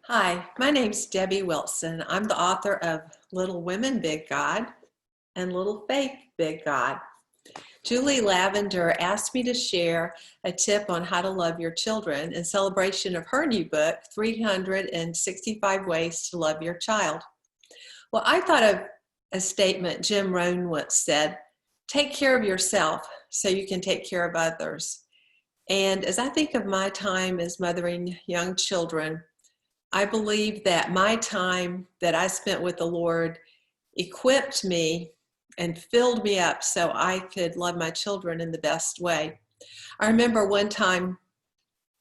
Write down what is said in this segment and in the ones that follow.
Hi, my name's Debbie Wilson. I'm the author of Little Women, Big God and Little Faith, Big God. Julie Lavender asked me to share a tip on how to love your children in celebration of her new book, 365 Ways to Love Your Child. Well, I thought of a statement Jim Rohn once said, take care of yourself so you can take care of others. And as I think of my time as mothering young children, I believe that my time that I spent with the Lord equipped me and filled me up so I could love my children in the best way. I remember one time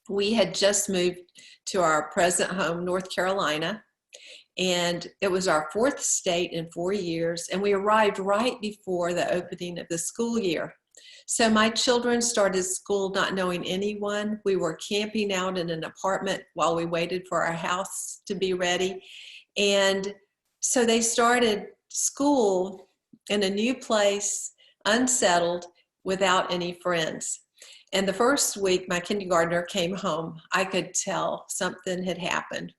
we had just moved to our present home, North Carolina, and it was our fourth state in 4 years, and we arrived right before the opening of the school year. So my children started school not knowing anyone. We were camping out in an apartment while we waited for our house to be ready. And so they started school in a new place, unsettled, without any friends. And the first week my kindergartner came home, I could tell something had happened.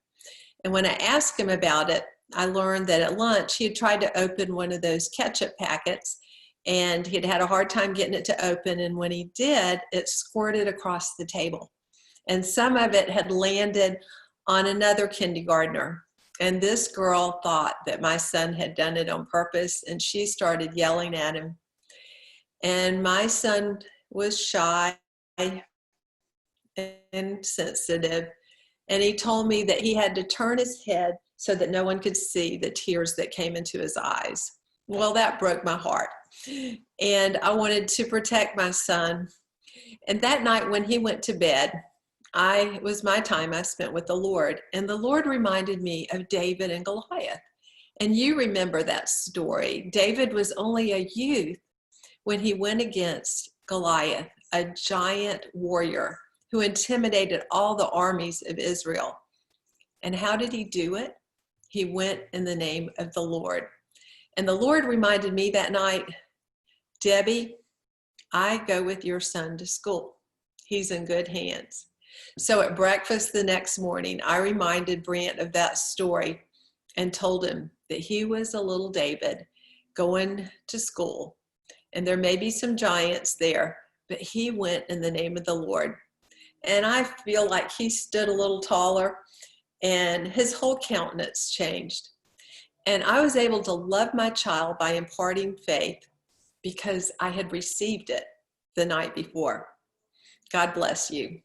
And when I asked him about it, I learned that at lunch he had tried to open one of those ketchup packets and he'd had a hard time getting it to open. And when he did, it squirted across the table. And some of it had landed on another kindergartner. And this girl thought that my son had done it on purpose, and she started yelling at him. And my son was shy and sensitive. And he told me that he had to turn his head so that no one could see the tears that came into his eyes. Well, that broke my heart. And I wanted to protect my son. And that night when he went to bed, it was my time I spent with the Lord. And the Lord reminded me of David and Goliath. And you remember that story. David was only a youth when he went against Goliath, a giant warrior who intimidated all the armies of Israel. And how did he do it? He went in the name of the Lord. And the Lord reminded me that night, Debbie, I go with your son to school. He's in good hands. So at breakfast the next morning, I reminded Brant of that story and told him that he was a little David going to school. And there may be some giants there, but he went in the name of the Lord. And I feel like he stood a little taller and his whole countenance changed. And I was able to love my child by imparting faith because I had received it the night before. God bless you.